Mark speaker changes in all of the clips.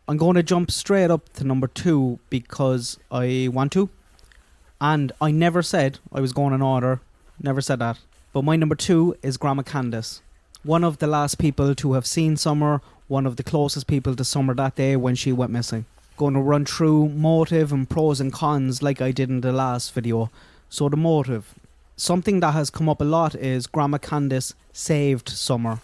Speaker 1: I'm going to jump straight up to number 2 because I want to. And I never said I was going in order. Never said that. But my number 2 is Grandma Candus. One of the last people to have seen Summer. One of the closest people to Summer that day when she went missing. Going to run through motive and pros and cons like I did in the last video. So the motive. Something that has come up a lot is Grandma Candus saved Summer.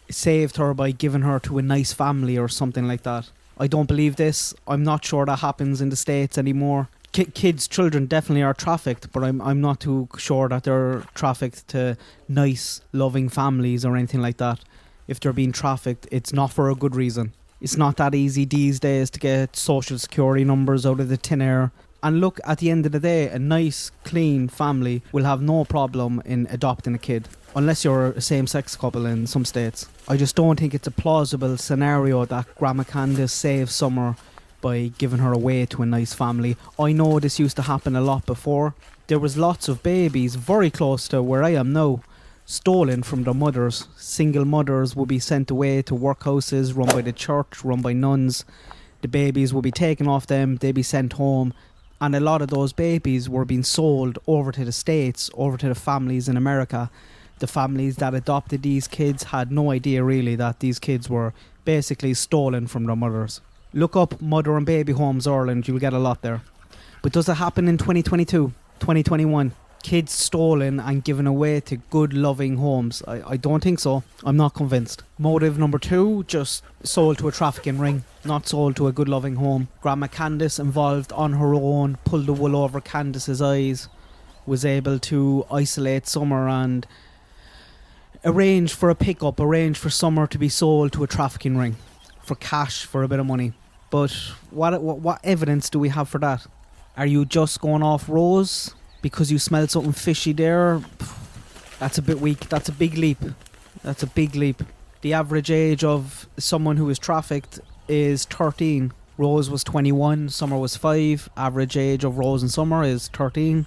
Speaker 1: Saved her by giving her to a nice family or something like that. I don't believe this. I'm not sure that happens in the States anymore. Kids, children definitely are trafficked, but I'm not too sure that they're trafficked to nice, loving families or anything like that. If they're being trafficked, it's not for a good reason. It's not that easy these days to get social security numbers out of the tin air. And look, at the end of the day, a nice, clean family will have no problem in adopting a kid. Unless you're a same-sex couple in some states. I just don't think it's a plausible scenario that Grandma Candus saves Summer by giving her away to a nice family. I know this used to happen a lot before. There was lots of babies very close to where I am now, stolen from their mothers. Single mothers would be sent away to workhouses run by the church, run by nuns. The babies would be taken off them, they'd be sent home. And a lot of those babies were being sold over to the States, over to the families in America. The families that adopted these kids had no idea really that these kids were basically stolen from their mothers. Look up Mother and Baby Homes Ireland, you'll get a lot there. But does it happen in 2022, 2021? Kids stolen and given away to good loving homes? I don't think so. I'm not convinced. Motive number 2, just sold to a trafficking ring, not sold to a good loving home. Grandma Candus involved on her own, pulled the wool over Candus's eyes, was able to isolate Summer and arrange for a pickup, arrange for Summer to be sold to a trafficking ring for cash, for a bit of money. But what evidence do we have for that? Are you just going off Rose because you smelled something fishy there? That's a bit weak. That's a big leap. That's a big leap. The average age of someone who is trafficked is 13. Rose was 21, Summer was 5. Average age of Rose and Summer is 13.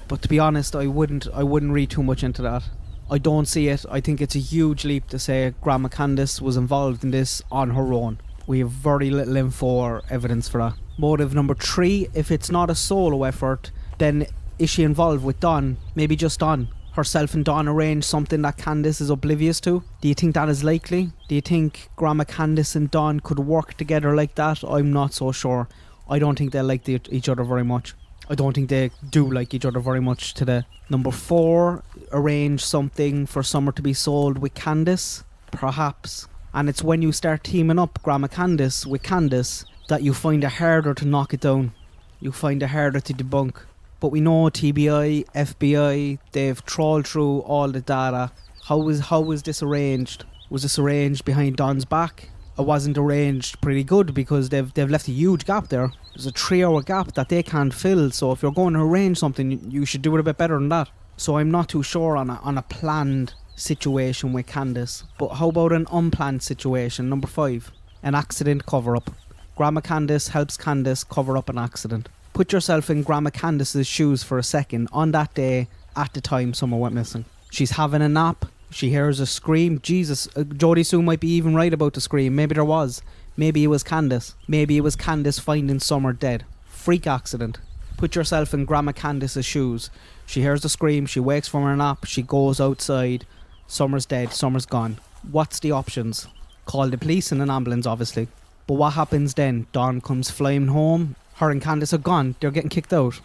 Speaker 1: But to be honest, I wouldn't read too much into that. I don't see it. I think it's a huge leap to say Grandma Candus was involved in this on her own. We have very little info or evidence for that. Motive number 3, if it's not a solo effort, then is she involved with Dawn? Maybe just Dawn. Herself and Dawn arranged something that Candus is oblivious to. Do you think that is likely? Do you think Grandma Candus and Dawn could work together like that? I'm not so sure. I don't think they like each other very much. I don't think they do like each other very much today. Number 4, arrange something for Summer to be sold with Candus, perhaps. And it's when you start teaming up Grandma Candus with Candus that you find it harder to knock it down. You find it harder to debunk. But we know TBI, FBI, they've trawled through all the data. How was this arranged? Was this arranged behind Don's back? It wasn't arranged pretty good because they've left a huge gap there. There's a 3-hour gap that they can't fill, so if you're going to arrange something, you should do it a bit better than that. So I'm not too sure on a planned situation with Candus. But how about an unplanned situation? Number 5, an accident cover-up. Grandma Candus helps Candus cover up an accident. Put yourself in Grandma Candus's shoes for a second on that day at the time Summer went missing. She's having a nap. She hears a scream. Jesus, Jodie Sue might be even right about the scream. Maybe there was. Maybe it was Candus. Maybe it was Candus finding Summer dead. Freak accident. Put yourself in Grandma Candus's shoes. She hears the scream. She wakes from her nap. She goes outside. Summer's dead. Summer's gone. What's the options? Call the police and an ambulance, obviously. But what happens then? Dawn comes flying home. Her and Candus are gone. They're getting kicked out.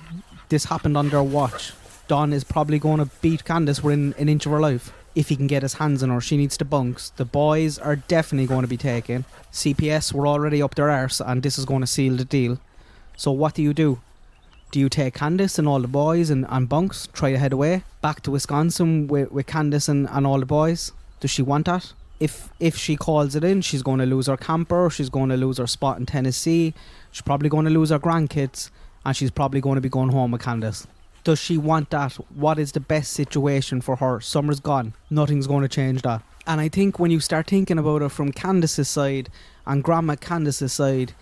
Speaker 1: This happened on their watch. Dawn is probably going to beat Candus within an inch of her life. If he can get his hands on her, she needs to bunks. The boys are definitely going to be taken. CPS were already up their arse and this is going to seal the deal. So what do? Do you take Candus and all the boys and bunks, try to head away back to Wisconsin with Candus and all the boys? Does she want that? If she calls it in, she's going to lose her camper, she's going to lose her spot in Tennessee, she's probably going to lose her grandkids, and she's probably going to be going home with Candus. Does she want that? What is the best situation for her? Summer's gone. Nothing's going to change that. And I think when you start thinking about it from Candus's side and Grandma Candus's side,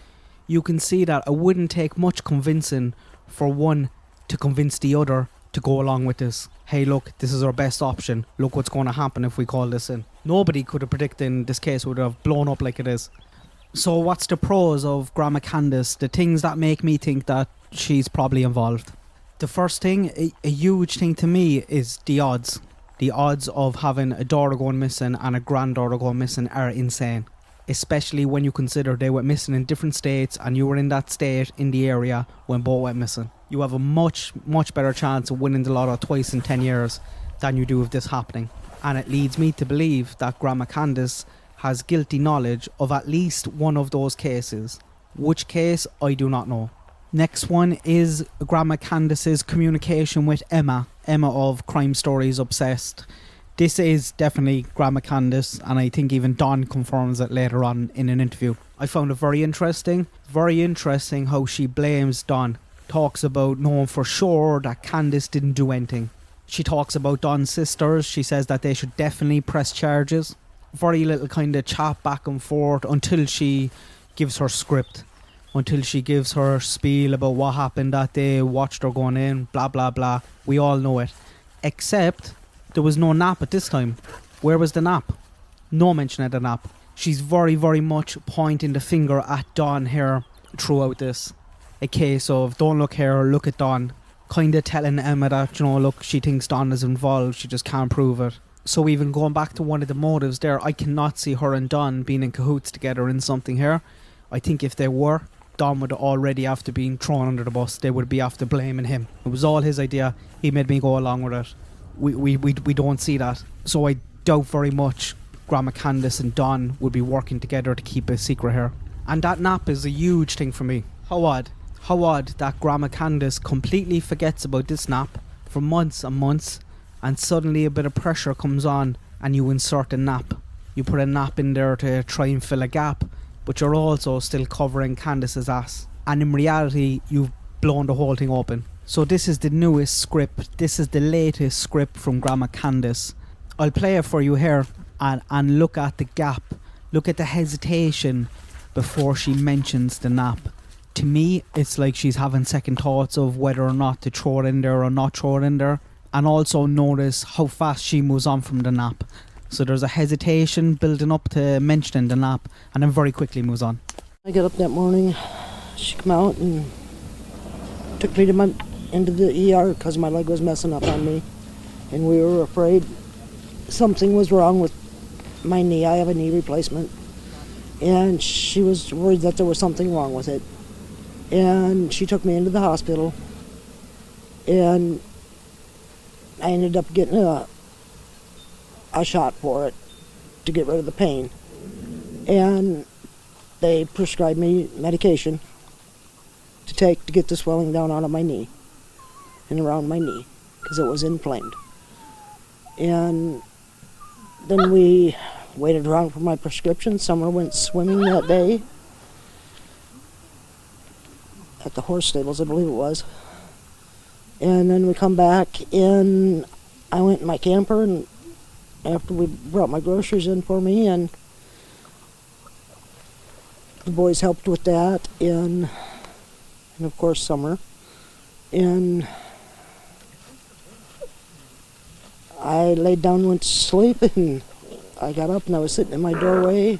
Speaker 1: you can see that it wouldn't take much convincing for one to convince the other to go along with this. Hey, look, this is our best option. Look what's going to happen if we call this in. Nobody could have predicted this case would have blown up like it is. So what's the pros of Grandma Candus? The things that make me think that she's probably involved. The first thing, a huge thing to me, is the odds. The odds of having a daughter going missing and a granddaughter going missing are insane. Especially when you consider they went missing in different states and you were in that state in the area when both went missing. You have a much better chance of winning the lotto twice in 10 years than you do of this happening. And it leads me to believe that Grandma Candus has guilty knowledge of at least one of those cases. Which case, I do not know. Next one is Grandma Candus's communication with Emma of Crime Stories Obsessed. This is definitely Grandma Candus, and I think even Don confirms it later on in an interview. I found it very interesting how she blames Don. Talks about knowing for sure that Candus didn't do anything. She talks about Don's sisters. She says that they should definitely press charges. Very little kind of chat back and forth until she gives her script. Until she gives her spiel about what happened that day, watched her going in, blah blah blah. We all know it. Except there was no nap at this time. Where was the nap? No mention of the nap. She's very much pointing the finger at Don here throughout this. A case of don't look here, look at Don. Kind of telling Emma that, look, she thinks Don is involved, she just can't prove it. So even going back to one of the motives there, I cannot see her and Don being in cahoots together in something here. I think if they were, Don would already have to be thrown under the bus. They would be after blaming him. It was all his idea. He made me go along with it. We don't see that. So I doubt very much Grandma Candus and Don would be working together to keep a secret here. And that nap is a huge thing for me. How odd that Grandma Candus completely forgets about this nap for months and months, and suddenly a bit of pressure comes on and you insert a nap. You put a nap in there to try and fill a gap, but you're also still covering Candus's ass. And in reality, you've blown the whole thing open. So this is the newest script. This is the latest script from Grandma Candus. I'll play it for you here and look at the gap. Look at the hesitation before she mentions the nap. To me, it's like she's having second thoughts of whether or not to throw it in there or not throw it in there. And also notice how fast she moves on from the nap. So there's a hesitation building up to mentioning the nap, and then very quickly moves on.
Speaker 2: I got up that morning, she came out and took me into the ER because my leg was messing up on me. And we were afraid something was wrong with my knee. I have a knee replacement. And she was worried that there was something wrong with it. And she took me into the hospital. And I ended up getting a shot for it to get rid of the pain. And they prescribed me medication to take to get the swelling down out of my knee and around my knee because it was inflamed. And then we waited around for my prescription. Summer went swimming that day at the horse stables, I believe it was. And then we come back and I went in my camper, and after we brought my groceries in for me, and the boys helped with that, and of course Summer. And I laid down and went to sleep, and I got up and I was sitting in my doorway,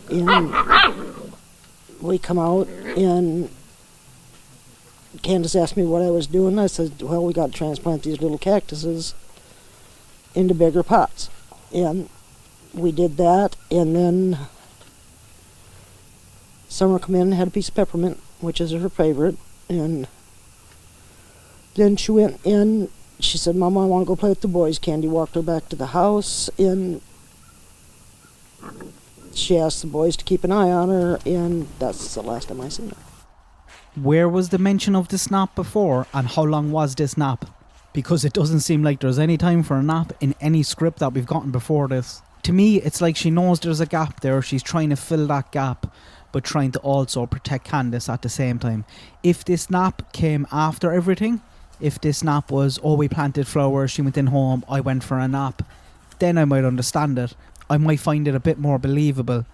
Speaker 2: and we come out, and Candus asked me what I was doing. I said, well, we got to transplant these little cactuses into bigger pots. And we did that, and then Summer come in and had a piece of peppermint, which is her favorite, and then she went in. She said, Mama, I want to go play with the boys. Candy walked her back to the house, and she asked the boys to keep an eye on her, and that's the last time I seen her.
Speaker 1: Where was the mention of this nap before, and how long was this nap? Because it doesn't seem like there's any time for a nap in any script that we've gotten before this. To me, it's like she knows there's a gap there. She's trying to fill that gap, but trying to also protect Candus at the same time. If this nap came after everything, if this nap was, oh, we planted flowers, she went in home, I went for a nap, then I might understand it. I might find it a bit more believable.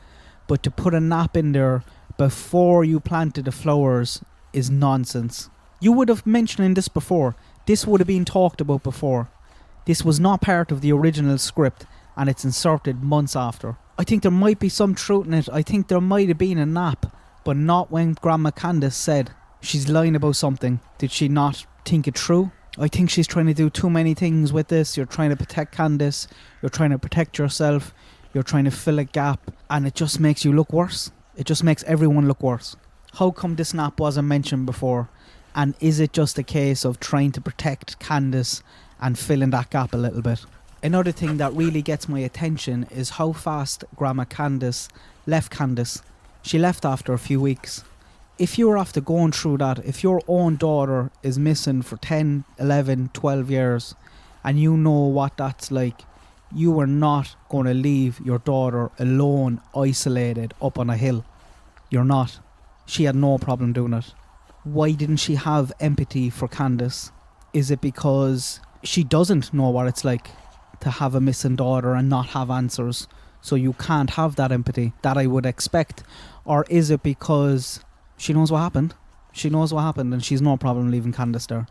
Speaker 1: But to put a nap in there before you planted the flowers is nonsense. You would have mentioned this before. This would have been talked about before. This was not part of the original script, and it's inserted months after. I think there might be some truth in it. I think there might have been a nap, but not when Grandma Candus said she's lying about something. Did she not think it through? I think she's trying to do too many things with this. You're trying to protect Candus, you're trying to protect yourself, you're trying to fill a gap, and it just makes you look worse. It just makes everyone look worse. How come this nap wasn't mentioned before? And is it just a case of trying to protect Candus and fill in that gap a little bit? Another thing that really gets my attention is how fast Grandma Candus left Candus. She left after a few weeks. If you're after going through that, if your own daughter is missing for 10, 11, 12 years, and you know what that's like, you are not going to leave your daughter alone, isolated, up on a hill. You're not. She had no problem doing it. Why didn't she have empathy for Candus? Is it because she doesn't know what it's like to have a missing daughter and not have answers, so you can't have that empathy that I would expect? Or is it because she knows what happened? She knows what happened and she's no problem leaving Candus there.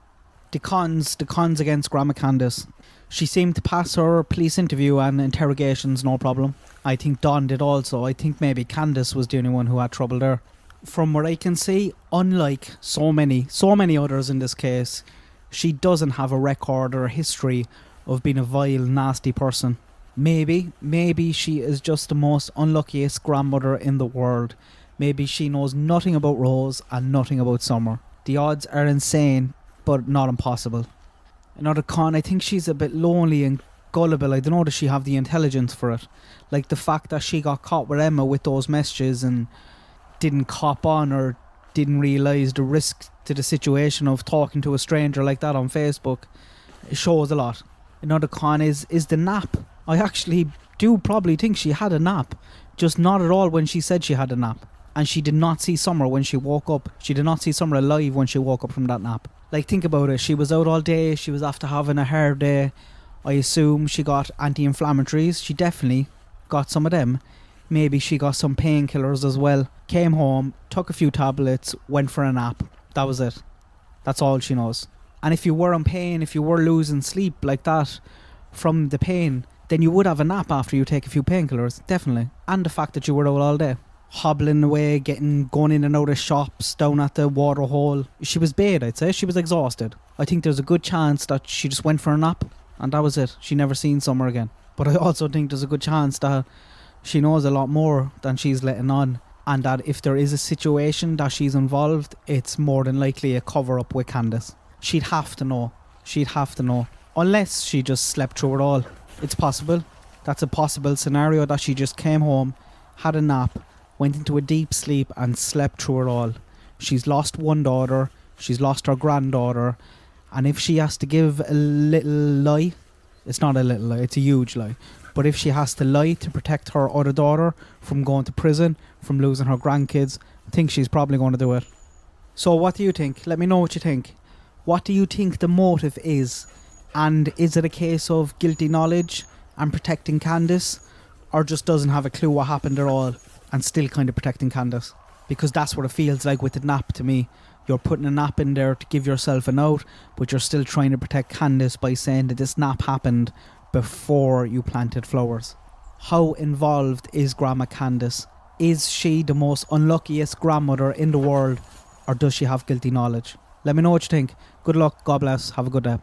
Speaker 1: The cons against Grandma Candus. She seemed to pass her police interview and interrogations no problem. I think Dawn did also. I think maybe Candus was the only one who had trouble there. From what I can see, unlike so many others in this case, she doesn't have a record or a history of being a vile, nasty person. Maybe she is just the most unluckiest grandmother in the world. Maybe she knows nothing about Rose and nothing about Summer. The odds are insane, but not impossible. Another con, I think she's a bit lonely and gullible. I don't know, does she have the intelligence for it? Like the fact that she got caught with Emma with those messages and didn't cop on or didn't realise the risk to the situation of talking to a stranger like that on Facebook. It shows a lot. Another con is the nap. I actually do probably think she had a nap, just not at all when she said she had a nap. And she did not see Summer when she woke up. She did not see Summer alive when she woke up from that nap. Like, think about it. She was out all day. She was after having a hard day. I assume she got anti-inflammatories. She definitely got some of them. Maybe she got some painkillers as well. Came home, took a few tablets, went for a nap. That was it. That's all she knows. And if you were in pain, if you were losing sleep like that from the pain, then you would have a nap after you take a few painkillers. Definitely. And the fact that you were out all day. Hobbling away, going in and out of shops, down at the water hole. She was bad, I'd say. She was exhausted. I think there's a good chance that she just went for a nap and that was it. She never seen Summer again. But I also think there's a good chance that she knows a lot more than she's letting on, and that if there is a situation that she's involved, it's more than likely a cover-up with Candus. She'd have to know. Unless she just slept through it all. It's possible. That's a possible scenario, that she just came home, had a nap, went into a deep sleep and slept through it all. She's lost one daughter, she's lost her granddaughter, and if she has to give a little lie, it's not a little lie, it's a huge lie, but if she has to lie to protect her other daughter from going to prison, from losing her grandkids, I think she's probably going to do it. So what do you think? Let me know what you think. What do you think the motive is? And is it a case of guilty knowledge and protecting Candus, or just doesn't have a clue what happened at all and still kind of protecting Candus? Because that's what it feels like with the nap to me. You're putting a nap in there to give yourself an out, but you're still trying to protect Candus by saying that this nap happened before you planted flowers. How involved is Grandma Candus? Is she the most unluckiest grandmother in the world, or does she have guilty knowledge? Let me know what you think. Good luck, God bless, have a good day.